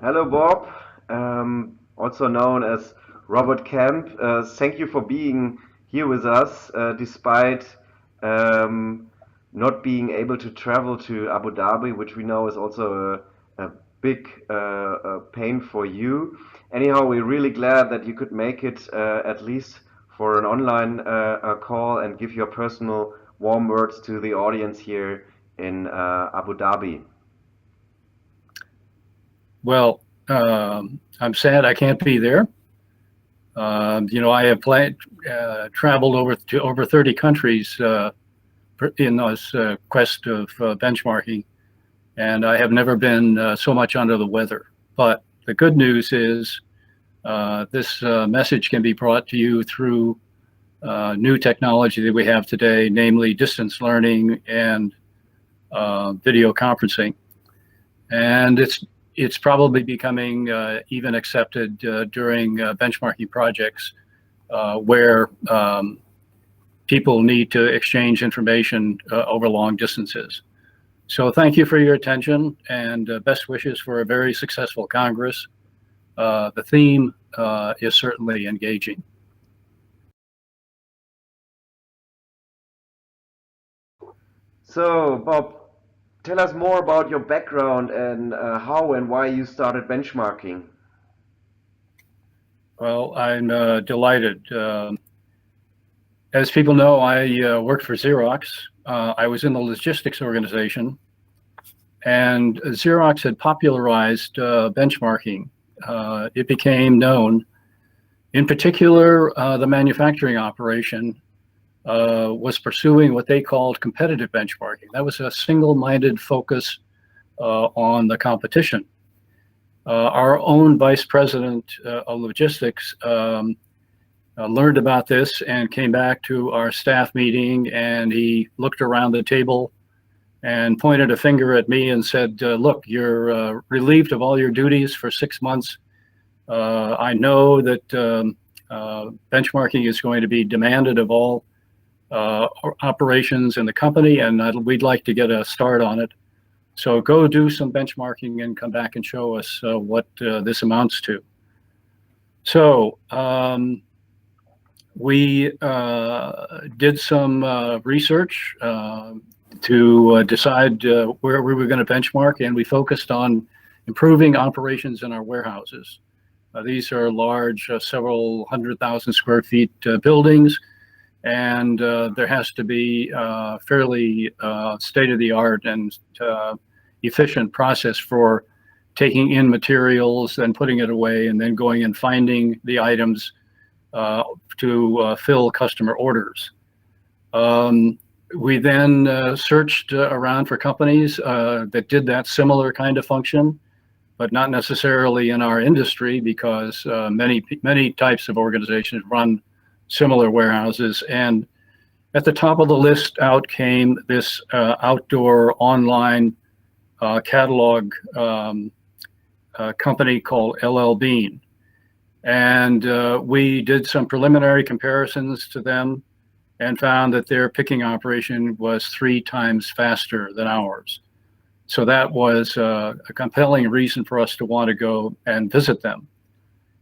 Hello, Bob, also known as Robert Kemp. Thank you for being here with us, despite um, not being able to travel to Abu Dhabi, which we know is also a big pain for you. Anyhow, we're really glad that you could make it at least for an online call and give your personal warm words to the audience here in Abu Dhabi. Well, I'm sad I can't be there. I have traveled to over 30 countries in this quest of benchmarking, and I have never been so much under the weather. But the good news is this message can be brought to you through new technology that we have today, namely distance learning and video conferencing. And it's probably becoming even accepted during benchmarking projects where people need to exchange information over long distances. So thank you for your attention and best wishes for a very successful Congress. The theme is certainly engaging. So, Bob, tell us more about your background and how and why you started benchmarking. Well, I'm delighted. As people know, I worked for Xerox. I was in the logistics organization, and Xerox had popularized benchmarking. It became known. In particular, the manufacturing operation was pursuing what they called competitive benchmarking. That was a single-minded focus on the competition. Our own vice president of logistics learned about this and came back to our staff meeting, and he looked around the table and pointed a finger at me and said, look, you're relieved of all your duties for 6 months. I know that benchmarking is going to be demanded of all operations in the company, and we'd like to get a start on it. So go do some benchmarking and come back and show us what this amounts to. So we did some research to decide where we were going to benchmark, and we focused on improving operations in our warehouses. These are large, several 100,000 square feet buildings, and there has to be fairly state-of-the-art and efficient process for taking in materials, then putting it away, and then going and finding the items to fill customer orders. We then searched around for companies that did that similar kind of function, but not necessarily in our industry, because many types of organizations run similar warehouses. And at the top of the list out came this outdoor online catalog company called LL Bean. And we did some preliminary comparisons to them and found that their picking operation was 3 times faster than ours. So that was a compelling reason for us to want to go and visit them.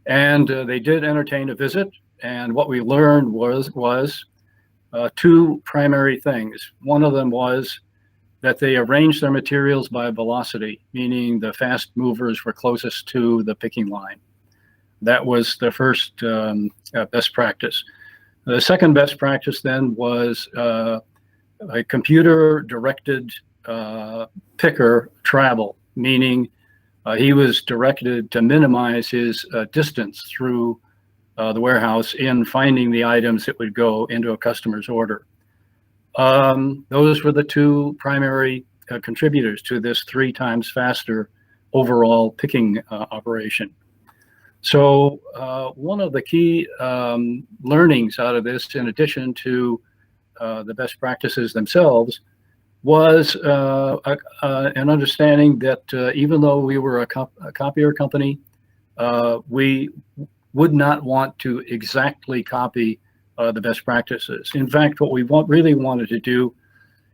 And they did entertain a visit. And what we learned was 2 primary things. One of them was that they arranged their materials by velocity, meaning the fast movers were closest to the picking line. That was the first best practice. The second best practice then was a computer-directed picker travel, meaning he was directed to minimize his distance through the warehouse in finding the items that would go into a customer's order. Those were the 2 primary contributors to this 3 times faster overall picking operation. So one of the key learnings out of this, in addition to the best practices themselves, was an understanding that even though we were a copier company, we would not want to exactly copy the best practices. In fact, what we really wanted to do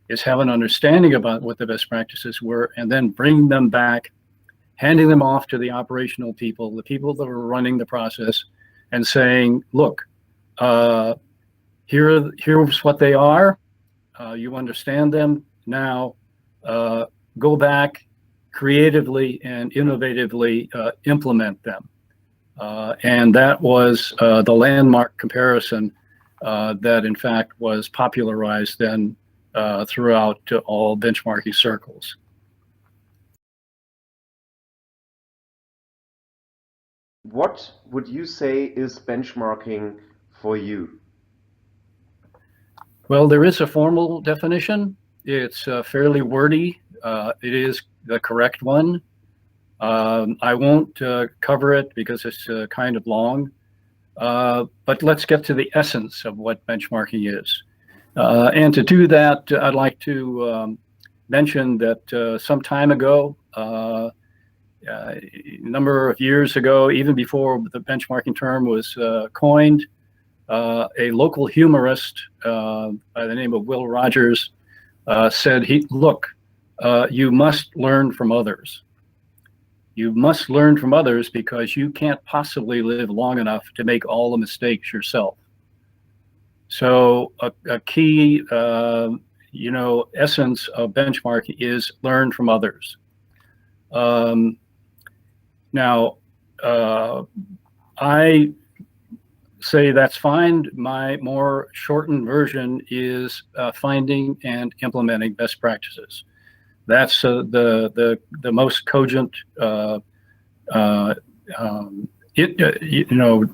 is have an understanding about what the best practices were and then bring them back handing them off to the operational people, the people that are running the process, and saying, look, here's what they are. You understand them. Now go back creatively and innovatively implement them. And that was the landmark comparison that in fact was popularized then throughout all benchmarking circles. What would you say is benchmarking for you? Well, there is a formal definition. It's fairly wordy. It is the correct one. I won't cover it because it's kind of long, but let's get to the essence of what benchmarking is. And to do that, I'd like to mention that some time ago, a number of years ago, even before the benchmarking term was coined, a local humorist by the name of Will Rogers said, look, you must learn from others. You must learn from others because you can't possibly live long enough to make all the mistakes yourself. So a key, essence of benchmarking is learn from others. Now, I say that's fine. My more shortened version is finding and implementing best practices. That's the most cogent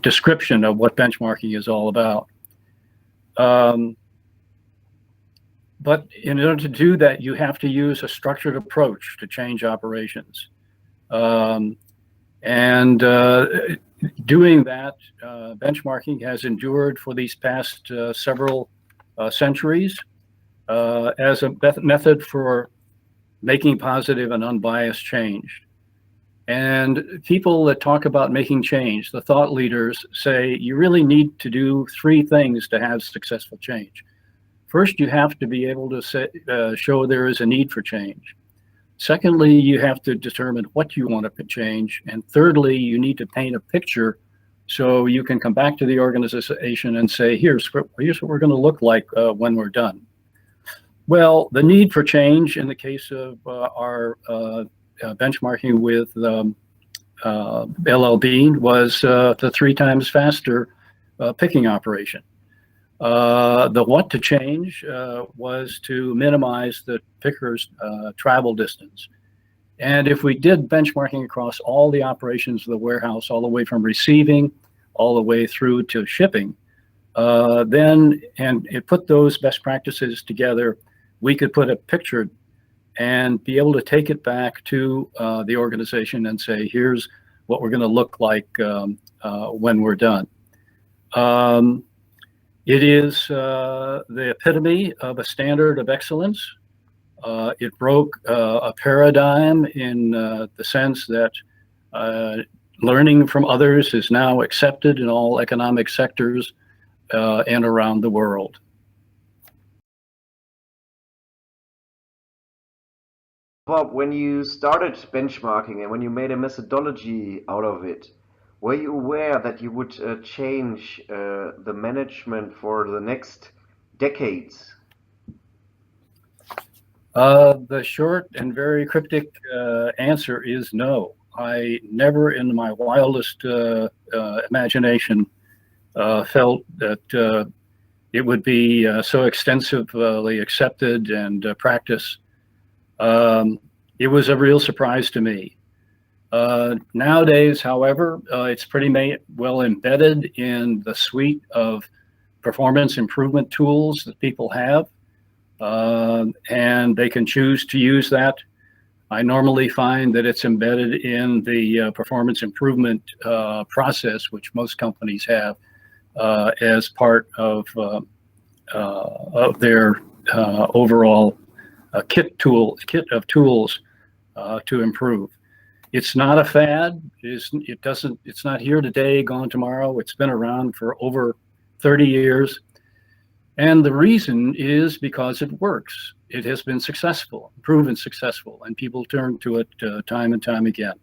description of what benchmarking is all about. But in order to do that, you have to use a structured approach to change operations. Doing that, benchmarking has endured for these past several centuries as a method for making positive and unbiased change. And people that talk about making change, the thought leaders, say you really need to do three things to have successful change. First, you have to be able to show there is a need for change. Secondly, you have to determine what you want to change. And thirdly, you need to paint a picture so you can come back to the organization and say, here's what we're going to look like when we're done. Well, the need for change in the case of our benchmarking with LL Bean was the 3 times faster picking operation. The what to change was to minimize the picker's travel distance. And if we did benchmarking across all the operations of the warehouse, all the way from receiving, all the way through to shipping, then it put those best practices together, we could put a picture and be able to take it back to the organization and say, here's what we're going to look like when we're done. It is the epitome of a standard of excellence. It broke a paradigm in the sense that learning from others is now accepted in all economic sectors and around the world. Bob, when you started benchmarking and when you made a methodology out of it, were you aware that you would change the management for the next decades? The short and very cryptic answer is no. I never in my wildest imagination felt that it would be so extensively accepted and practiced. It was a real surprise to me. Nowadays, however, it's pretty well embedded in the suite of performance improvement tools that people have, and they can choose to use that. I normally find that it's embedded in the performance improvement process, which most companies have as part of their overall kit of tools to improve. It's not a fad. It's not here today, gone tomorrow. It's been around for over 30 years. And the reason is because it works. It has been successful, proven successful, and people turn to it time and time again.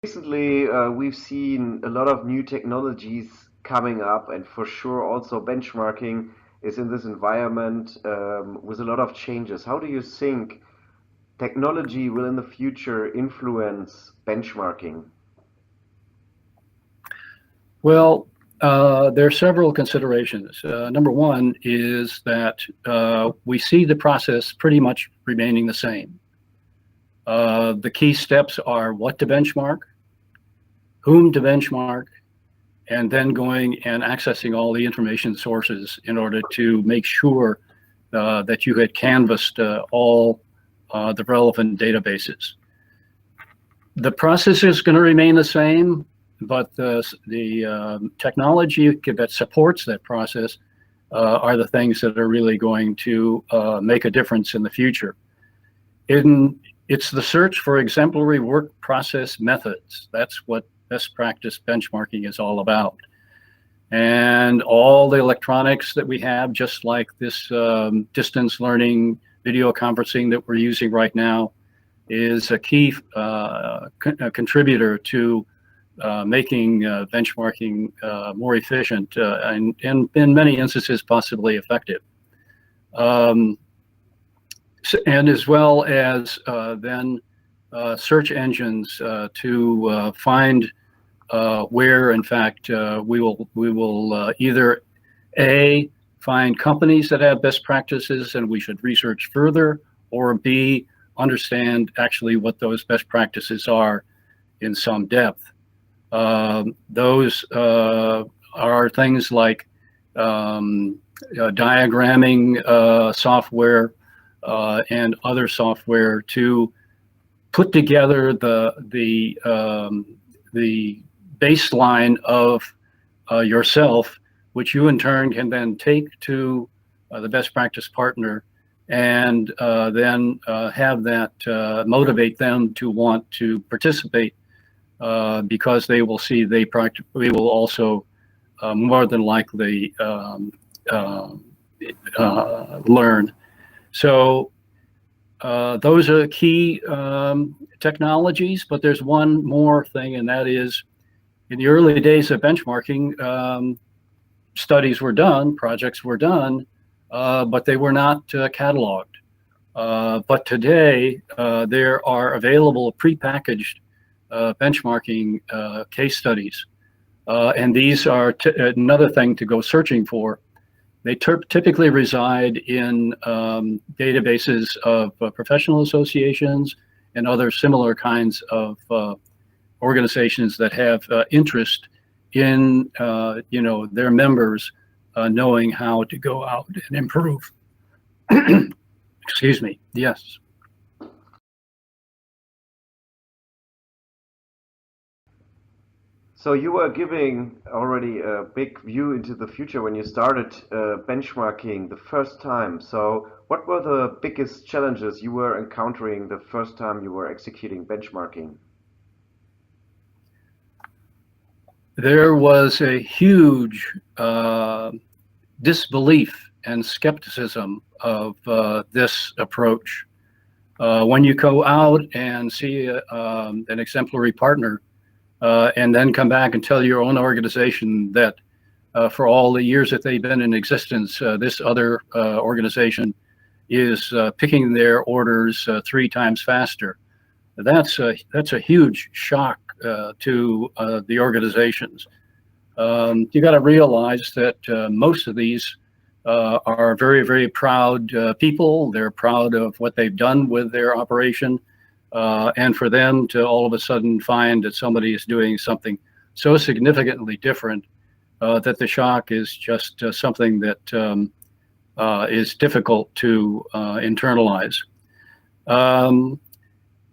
Recently, we've seen a lot of new technologies coming up, and for sure, also benchmarking is in this environment with a lot of changes. How do you think technology will in the future influence benchmarking? Well, there are several considerations. Number one is that we see the process pretty much remaining the same. The key steps are what to benchmark, whom to benchmark, and then going and accessing all the information sources in order to make sure that you had canvassed all the relevant databases. The process is going to remain the same, but the technology that supports that process are the things that are really going to make a difference in the future. It's the search for exemplary work process methods. That's what best practice benchmarking is all about. And all the electronics that we have, just like this distance learning video conferencing that we're using right now, is a key contributor to making benchmarking more efficient and in many instances possibly effective. And as well as then search engines to find where, in fact, we will either A, find companies that have best practices and we should research further, or B, understand actually what those best practices are in some depth. Those are things like diagramming software and other software to put together the baseline of yourself, which you in turn can then take to the best practice partner and then have that motivate them to want to participate because they will see they will also more than likely learn. So those are key technologies, but there's one more thing, and that is in the early days of benchmarking, studies were done, projects were done, but they were not cataloged. But today, there are available prepackaged benchmarking case studies. And these are another thing to go searching for. They typically reside in databases of professional associations and other similar kinds of organizations that have interest in their members knowing how to go out and improve. Excuse me. Yes. So you were giving already a big view into the future when you started benchmarking the first time. So what were the biggest challenges you were encountering the first time you were executing benchmarking? There was a huge disbelief and skepticism of this approach. When you go out and see an exemplary partner and then come back and tell your own organization that for all the years that they've been in existence, this other organization is picking their orders 3 times faster. That's a huge shock to the organizations. You got to realize that most of these are very, very proud people. They're proud of what they've done with their operation. And for them to all of a sudden find that somebody is doing something so significantly different that the shock is just something that is difficult to internalize.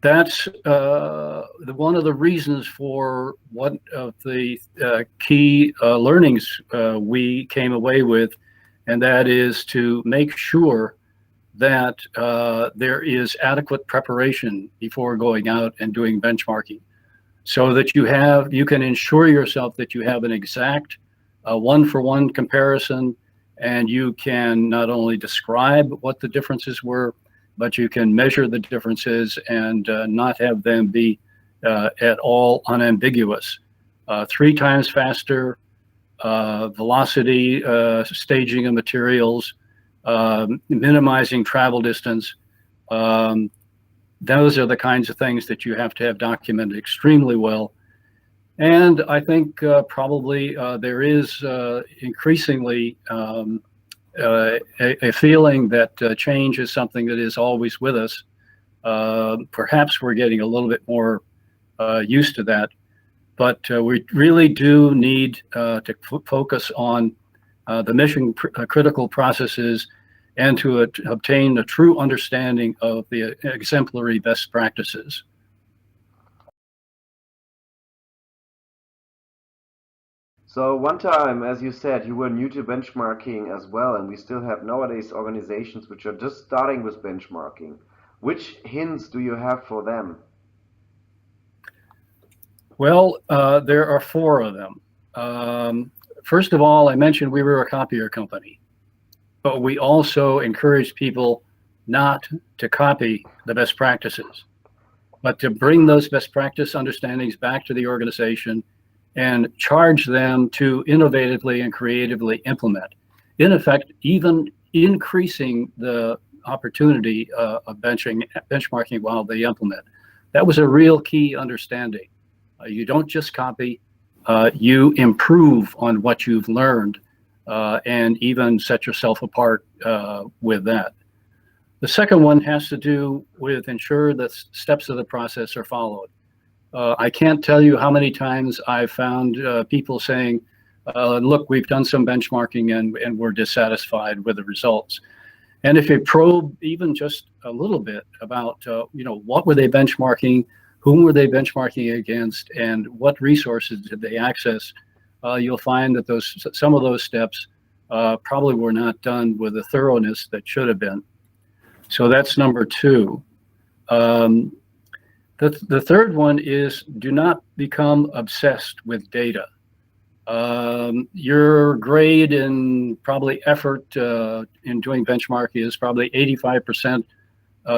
That's one of the reasons for one of the key learnings we came away with, and that is to make sure that there is adequate preparation before going out and doing benchmarking, so that you can ensure yourself that you have an exact one-for-one comparison, and you can not only describe what the differences were, but you can measure the differences and not have them be at all unambiguous. 3 times faster velocity, staging of materials, minimizing travel distance. Those are the kinds of things that you have to have documented extremely well. And I think probably there is increasingly a feeling that change is something that is always with us. Perhaps we're getting a little bit more used to that, but we really do need to focus on the mission critical processes and to obtain a true understanding of the exemplary best practices. So one time, as you said, you were new to benchmarking as well, and we still have nowadays organizations which are just starting with benchmarking. Which hints do you have for them? Well, there are 4 of them. First of all, I mentioned we were a copier company, but we also encourage people not to copy the best practices, but to bring those best practice understandings back to the organization and charge them to innovatively and creatively implement. In effect, even increasing the opportunity of benchmarking while they implement. That was a real key understanding. You don't just copy, you improve on what you've learned and even set yourself apart with that. The second one has to do with ensure that steps of the process are followed. I can't tell you how many times I've found people saying, look, we've done some benchmarking and we're dissatisfied with the results. And if you probe even just a little bit about, what were they benchmarking, whom were they benchmarking against, and what resources did they access, you'll find that some of those steps probably were not done with the thoroughness that should have been. So that's number 2. The third one is do not become obsessed with data. Your grade and probably effort in doing benchmarking is probably 85%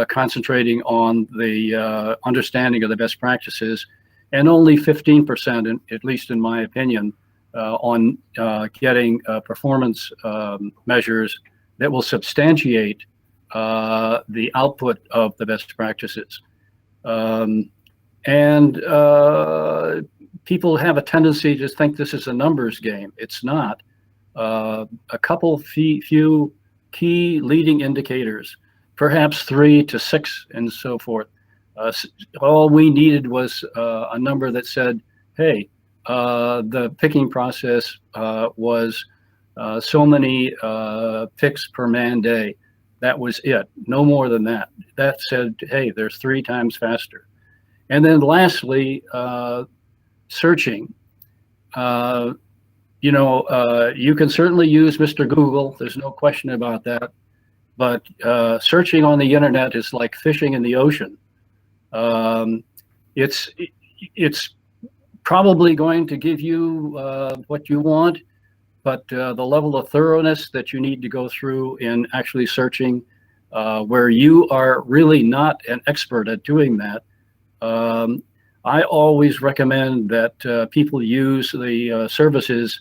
concentrating on the understanding of the best practices, and only 15%, at least in my opinion, on getting performance measures that will substantiate the output of the best practices. People have a tendency to think this is a numbers game. It's not. A couple few key leading indicators, perhaps 3 to 6 and so forth. All we needed was a number that said, hey, the picking process was so many picks per man day. That was it, no more than that. That said, hey, there's 3 times faster. And then lastly, searching. You can certainly use Mr. Google, there's no question about that. But searching on the internet is like fishing in the ocean. It's probably going to give you what you want, but the level of thoroughness that you need to go through in actually searching, where you are really not an expert at doing that, I always recommend that people use the services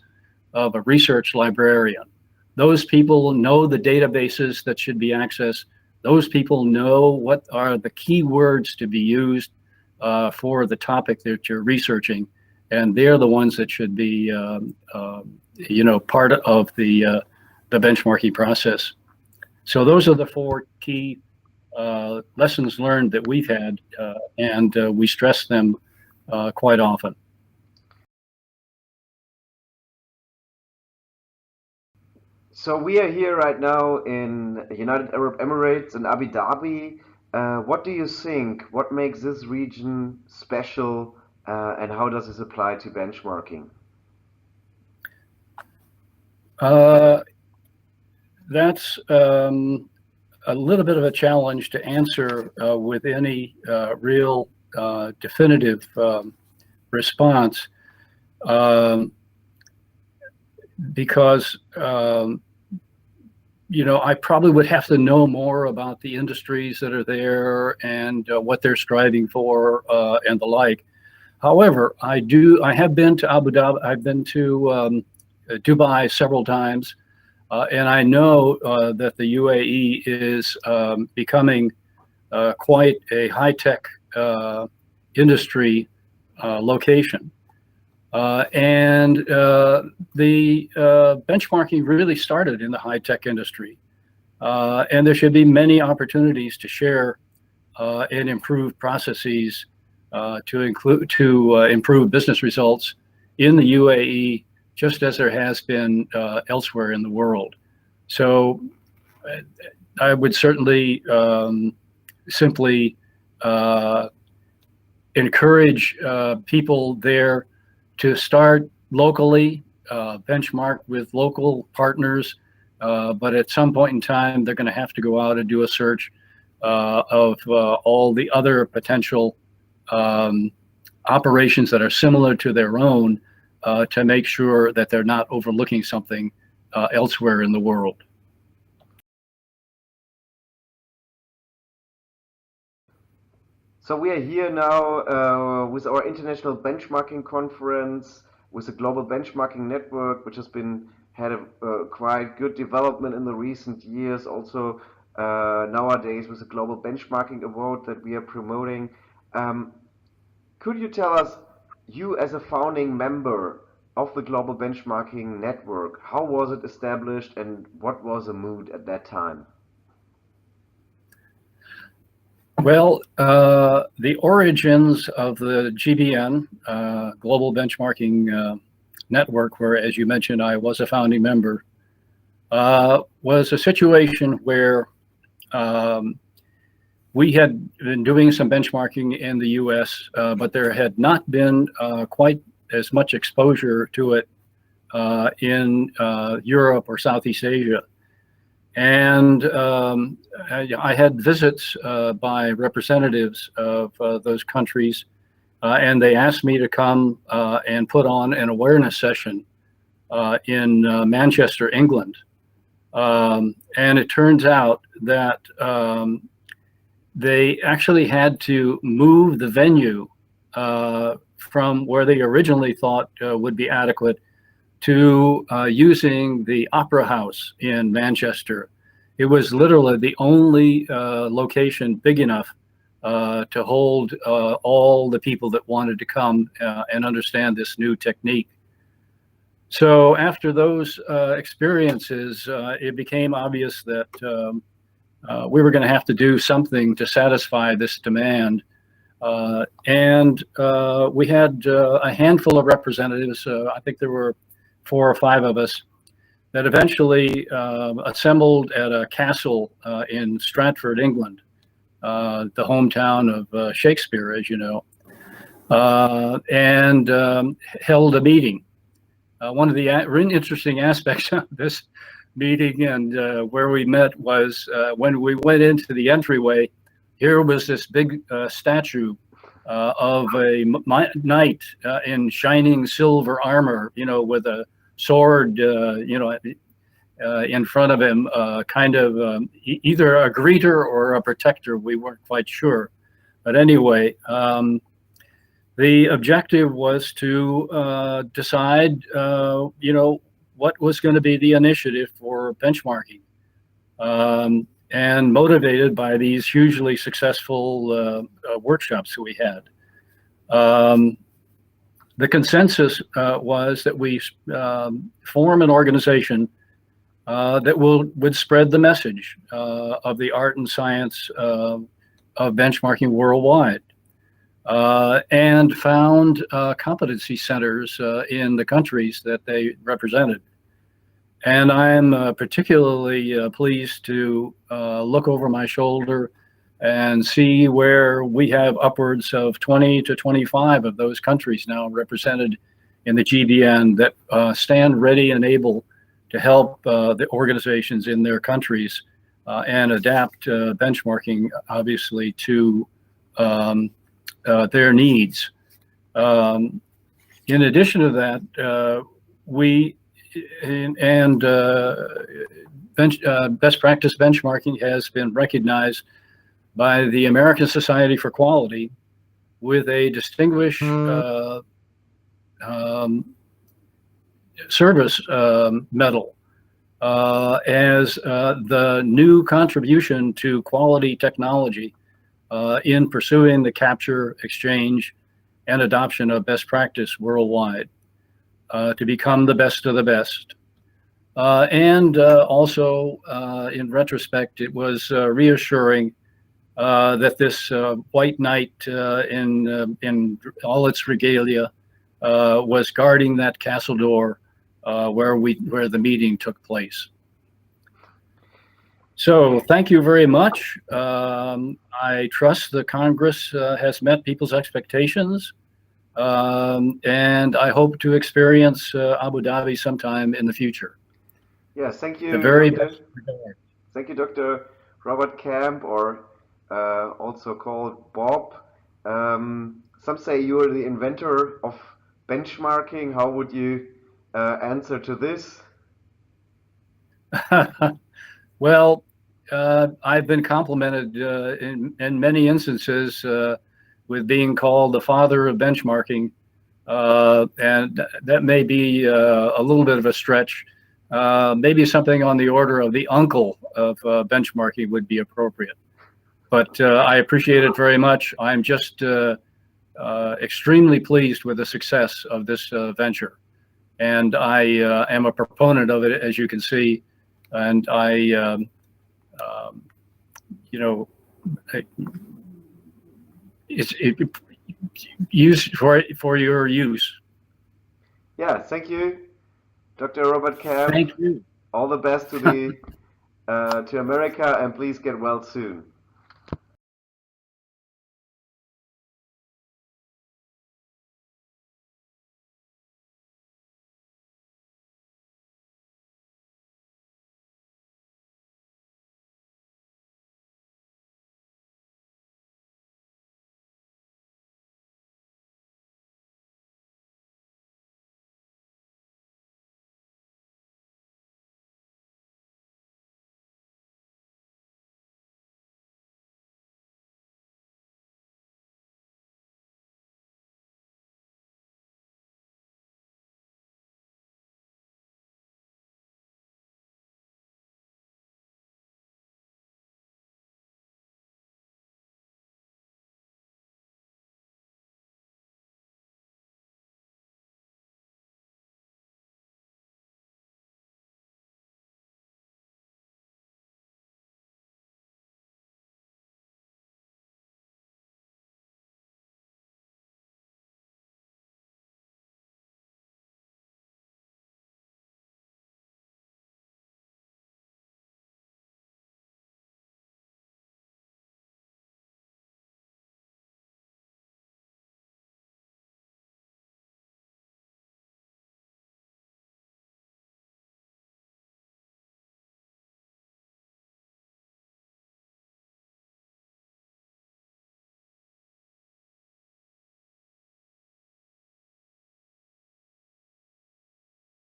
of a research librarian. Those people know the databases that should be accessed. Those people know what are the key words to be used for the topic that you're researching, and they're the ones that should be, part of the benchmarking process. So those are the 4 key lessons learned that we've had, and we stress them quite often. So we are here right now in United Arab Emirates in Abu Dhabi. What do you think? What makes this region special, and how does this apply to benchmarking? That's a little bit of a challenge to answer with any real definitive response, because I probably would have to know more about the industries that are there and what they're striving for and the like. However, I have been to Abu Dhabi. I've been to Dubai several times, and I know that the UAE is becoming quite a high-tech industry location. And the benchmarking really started in the high-tech industry. And there should be many opportunities to share and improve processes to improve business results in the UAE, just as there has been elsewhere in the world. So I would certainly simply encourage people there to start locally, benchmark with local partners, but at some point in time, they're going to have to go out and do a search of all the other potential operations that are similar to their own to make sure that they're not overlooking something elsewhere in the world. So we are here now with our international benchmarking conference, with the Global Benchmarking Network, which has had a quite good development in the recent years. Also nowadays with the Global Benchmarking Award that we are promoting. Could you tell us, you as a founding member of the Global Benchmarking Network, how was it established and what was the mood at that time? Well, the origins of the GBN, Global Benchmarking Network, where, as you mentioned, I was a founding member, was a situation where we had been doing some benchmarking in the US, but there had not been quite as much exposure to it in Europe or Southeast Asia. And I had visits by representatives of those countries, and they asked me to come and put on an awareness session in Manchester, England. And it turns out that they actually had to move the venue from where they originally thought would be adequate to using the Opera House in Manchester. It was literally the only location big enough to hold all the people that wanted to come and understand this new technique. So after those experiences, it became obvious that we were going to have to do something to satisfy this demand. And we had a handful of representatives. I think there were 4 or 5 of us that eventually assembled at a castle in Stratford, England, the hometown of Shakespeare, as you know, and held a meeting. One of the really interesting aspects of this meeting and where we met was when we went into the entryway, here was this big statue of a knight in shining silver armor, with a sword, in front of him, kind of either a greeter or a protector. We weren't quite sure. But anyway, the objective was to decide, what was going to be the initiative for benchmarking. And motivated by these hugely successful workshops that we had. The consensus was that we form an organization that would spread the message of the art and science of benchmarking worldwide, and found competency centers in the countries that they represented. And I'm particularly pleased to look over my shoulder and see where we have upwards of 20 to 25 of those countries now represented in the GBN that stand ready and able to help the organizations in their countries and adapt benchmarking, obviously, to their needs. In addition to that, best practice benchmarking has been recognized by the American Society for Quality, with a distinguished service medal as the new contribution to quality technology in pursuing the capture, exchange, and adoption of best practice worldwide to become the best of the best. And also, in retrospect, it was reassuring that this white knight in all its regalia was guarding that castle door where the meeting took place. So thank you very much. I trust the Congress has met people's expectations, and I hope to experience Abu Dhabi sometime in the future. Yes, thank you. The very Dr. best regards. Thank you, Dr. Robert Camp, or also called Bob. Some say you are the inventor of benchmarking. How would you answer to this? Well, I've been complimented in many instances with being called the father of benchmarking, and that may be a little bit of a stretch. Maybe something on the order of the uncle of benchmarking would be appropriate. But I appreciate it very much. I'm just extremely pleased with the success of this venture. And I am a proponent of it, as you can see. And I, it's use for your use. Yeah, thank you, Dr. Robert Camp. Thank you. All the best to the to America, and please get well soon.